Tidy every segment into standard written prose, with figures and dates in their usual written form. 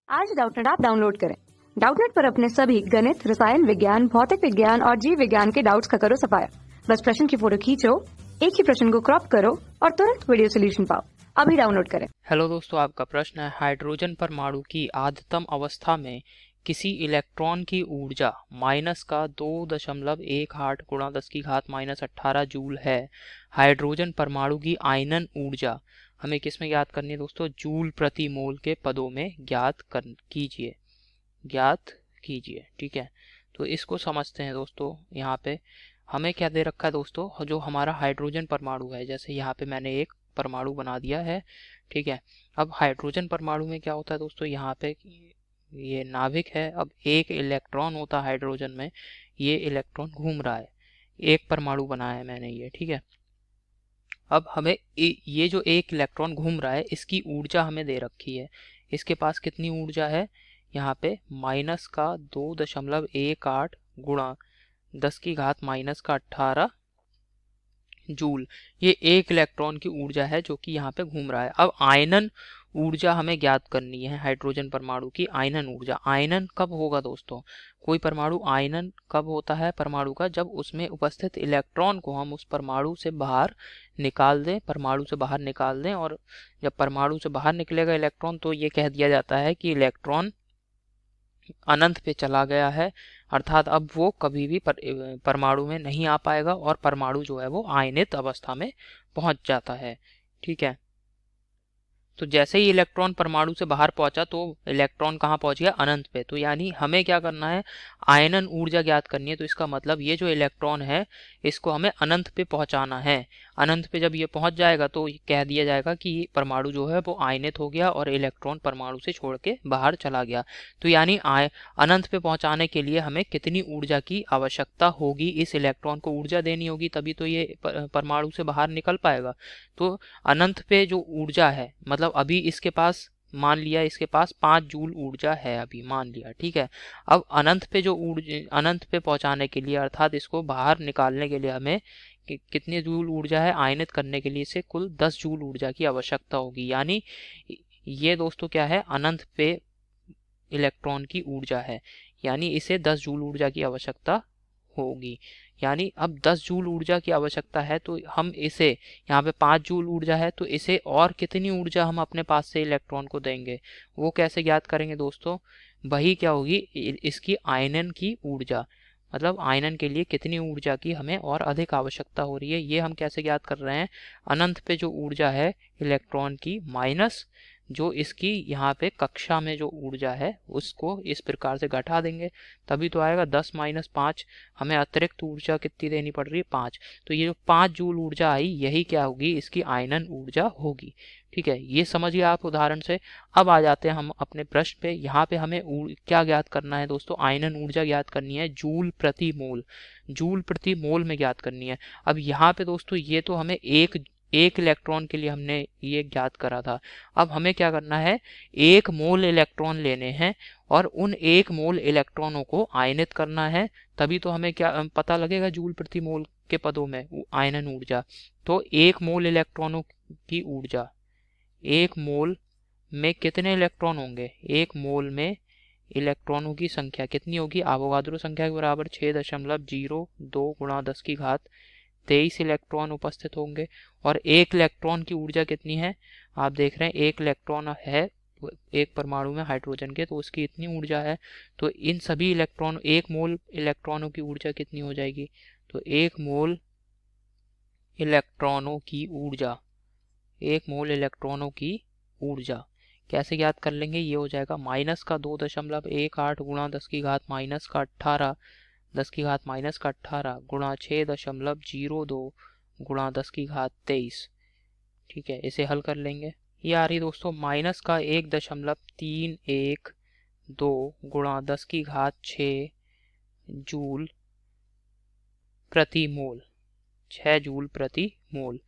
आज Doubtnut app download करें। Doubtnut पर अपने सभी गणित, रसायन विज्ञान, भौतिक विज्ञान और जीव विज्ञान के डाउट्स का करो सफाया। बस प्रश्न की फोटो खींचो, एक ही प्रश्न को क्रॉप करो और तुरंत वीडियो सोल्यूशन पाओ। अभी डाउनलोड करें। हेलो दोस्तों, आपका प्रश्न है हाइड्रोजन परमाणु की आद्यतम अवस्था में किसी इलेक्ट्रॉन की ऊर्जा माइनस का 2.18 गुणा 10⁻⁻18 जूल है। हाइड्रोजन परमाणु की आयनन ऊर्जा हमें किस में ज्ञात करनी है दोस्तों? जूल प्रति मोल के पदों में ज्ञात कीजिए। ठीक है, तो इसको समझते हैं दोस्तों। यहाँ पे हमें क्या दे रखा है दोस्तों? जो हमारा हाइड्रोजन परमाणु है, जैसे यहाँ पे मैंने एक परमाणु बना दिया है। ठीक है, अब हाइड्रोजन परमाणु में क्या होता है दोस्तों? यहाँ पे ये नाभिक है। अब एक इलेक्ट्रॉन होता है हाइड्रोजन में, ये इलेक्ट्रॉन घूम रहा है, एक परमाणु बनाया है मैंने ये। ठीक है, अब हमें ये जो एक इलेक्ट्रॉन घूम रहा है, इसकी ऊर्जा हमें दे रखी है। इसके पास कितनी ऊर्जा है? यहाँ पे माइनस का 2.18 गुणा 10⁻⁻18 जूल, ये एक इलेक्ट्रॉन की ऊर्जा है जो कि यहाँ पे घूम रहा है। अब आयनन ऊर्जा हमें ज्ञात करनी है। हाइड्रोजन परमाणु की आयनन ऊर्जा। आयनन कब होगा दोस्तों? कोई परमाणु आयनन कब होता है परमाणु का? जब उसमें उपस्थित इलेक्ट्रॉन को हम उस परमाणु से बाहर निकाल दें, और जब परमाणु से बाहर निकलेगा इलेक्ट्रॉन, तो ये कह दिया जाता है कि इलेक्ट्रॉन अनंत पे चला गया है, अर्थात अब वो कभी भी परमाणु में नहीं आ पाएगा और परमाणु जो है वो आयनित अवस्था में पहुंच जाता है। ठीक है, तो जैसे ही इलेक्ट्रॉन परमाणु से बाहर पहुंचा तो इलेक्ट्रॉन कहाँ पहुंच गया? अनंत पे। तो यानी हमें क्या करना है? आयनन ऊर्जा ज्ञात करनी है। तो इसका मतलब ये जो इलेक्ट्रॉन है, इसको हमें अनंत पे पहुंचाना है। अनंत पे जब ये पहुंच जाएगा तो कह दिया जाएगा कि परमाणु जो है वो आयनित हो गया और इलेक्ट्रॉन परमाणु से छोड़ के बाहर चला गया। तो यानी अनंत पे पहुंचाने के लिए हमें कितनी ऊर्जा की आवश्यकता होगी? इस इलेक्ट्रॉन को ऊर्जा देनी होगी, तभी तो ये परमाणु से बाहर निकल पाएगा। तो अनंत पे जो ऊर्जा है, मतलब अभी इसके पास, मान लिया इसके पास 5 जूल ऊर्जा है, अभी मान लिया। ठीक है, अब अनंत पे जो ऊर्जा, अनंत पे पहुंचाने के लिए, अर्थात इसको बाहर निकालने के लिए हमें कितनी जूल ऊर्जा है? आयनित करने के लिए इसे कुल 10 जूल ऊर्जा की आवश्यकता होगी। यानी ये दोस्तों क्या है? अनंत पे इलेक्ट्रॉन की ऊर्जा है, यानी इसे 10 जूल ऊर्जा की आवश्यकता होगी। यानी अब 10 जूल ऊर्जा की आवश्यकता है, तो हम इसे, यहाँ पे 5 जूल ऊर्जा है, तो इसे और कितनी ऊर्जा हम अपने पास से इलेक्ट्रॉन को देंगे? वो कैसे ज्ञात करेंगे दोस्तों? वही क्या होगी? इसकी आयनन की ऊर्जा, मतलब आयनन के लिए कितनी ऊर्जा की हमें और अधिक आवश्यकता हो रही है, ये हम कैसे ज्ञात कर रहे हैं? अनंत पे जो ऊर्जा है इलेक्ट्रॉन की, माइनस जो इसकी यहाँ पे कक्षा में जो ऊर्जा है उसको इस प्रकार से घटा देंगे, तभी तो आएगा 10 - 5। हमें अतिरिक्त ऊर्जा कितनी देनी पड़ रही है? 5। तो ये जो 5 जूल ऊर्जा आई, यही क्या होगी? इसकी आयनन ऊर्जा होगी। ठीक है, ये समझिए आप उदाहरण से। अब आ जाते हैं हम अपने प्रश्न पे। यहाँ पे हमें क्या ज्ञात करना है दोस्तों? आयनन ऊर्जा ज्ञात करनी है जूल प्रति मोल, जूल प्रति मोल में ज्ञात करनी है। अब यहाँ पे दोस्तों ये तो हमें एक इलेक्ट्रॉन के लिए हमने ये ज्ञात करा था। अब हमें क्या करना है? 1 मोल इलेक्ट्रॉन लेने हैं और उन 1 मोल इलेक्ट्रॉनों को आयनित करना है, तभी तो हमें क्या पता लगेगा जूल प्रति मोल के पदों में आयनन ऊर्जा। तो 1 मोल इलेक्ट्रॉनों की ऊर्जा, 1 मोल में कितने इलेक्ट्रॉन होंगे? 1 मोल में इलेक्ट्रॉनों की संख्या कितनी होगी? अवोगाद्रो संख्या के बराबर 6.02 गुणा 10⁻23 इलेक्ट्रॉन उपस्थित होंगे। और 1 इलेक्ट्रॉन की ऊर्जा कितनी है? आप देख रहे हैं 1 इलेक्ट्रॉन है एक परमाणु में हाइड्रोजन के, तो उसकी इतनी ऊर्जा है। तो इन सभी इलेक्ट्रॉन, 1 मोल इलेक्ट्रॉनों की ऊर्जा कितनी हो जाएगी? तो 1 मोल इलेक्ट्रॉनों की ऊर्जा, 1 मोल इलेक्ट्रॉनों की ऊर्जा कैसे ज्ञात कर लेंगे? ये हो जाएगा माइनस का 2.18 गुणा 10⁻⁻18 गुणा 6.02 गुणा 10⁻23। ठीक है, इसे हल कर लेंगे। ये आ रही दोस्तों माइनस का 1.312 गुणा 10⁻6 जूल प्रति मोल, 6 जूल प्रति मोल।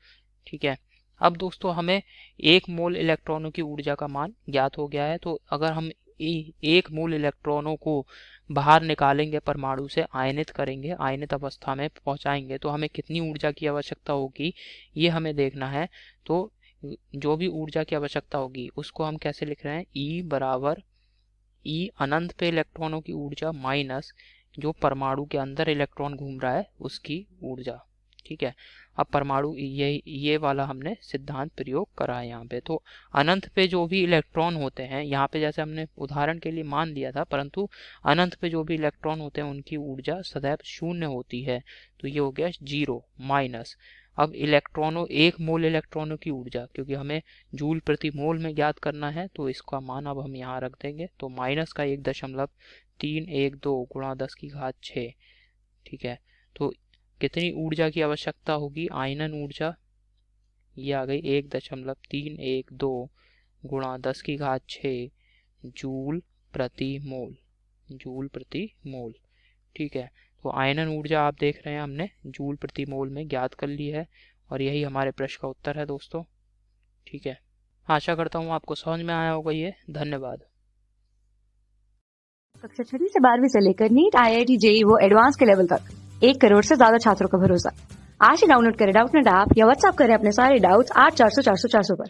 ठीक है, अब दोस्तों हमें 1 मोल इलेक्ट्रॉनों की ऊर्जा का मान ज्ञात हो गया है। तो अगर हम 1 मोल इलेक्ट्रॉनों को बाहर निकालेंगे, परमाणु से आयनित करेंगे, आयनित अवस्था में पहुंचाएंगे, तो हमें कितनी ऊर्जा की आवश्यकता होगी, ये हमें देखना है। तो जो भी ऊर्जा की आवश्यकता होगी उसको हम कैसे लिख रहे हैं? E बराबर ई अनंत पे इलेक्ट्रॉनों की ऊर्जा माइनस जो परमाणु के अंदर इलेक्ट्रॉन घूम रहा है उसकी ऊर्जा। ठीक है, अब परमाणु ये वाला हमने सिद्धांत प्रयोग करा है यहाँ पे। तो अनंत पे जो भी इलेक्ट्रॉन होते हैं, यहाँ पे जैसे हमने उदाहरण के लिए मान लिया था, परंतु अनंत पे जो भी इलेक्ट्रॉन होते हैं उनकी ऊर्जा सदैव शून्य होती है। तो ये हो गया 0 माइनस। अब इलेक्ट्रॉनों 1 मोल इलेक्ट्रॉनों की ऊर्जा, क्योंकि हमें जूल प्रति मोल में ज्ञात करना है तो इसका मान अब हम यहाँ रख देंगे। तो माइनस का 1.312 गुणा 10⁶। ठीक है, तो कितनी ऊर्जा की आवश्यकता होगी? आयनन ऊर्जा ये आ गई 1.312 गुणा 10⁶ जूल प्रति मोल, जूल प्रति मोल। ठीक है, तो आयनन ऊर्जा आप देख रहे हैं हमने जूल प्रति मोल में ज्ञात कर ली है और यही हमारे प्रश्न का उत्तर है दोस्तों। ठीक है, आशा करता हूँ आपको समझ में आया होगा ये। धन्यवाद। कक्षा 6वीं से 12वीं से लेकर नीट, IIT, JEE वो एडवांस के लेवल तक 1 करोड़ से ज्यादा छात्रों का भरोसा। आज ही डाउनलोड करें डाउटनेट ऐप या व्हाट्सएप करें अपने सारे डाउट्स 8400 400 400 पर।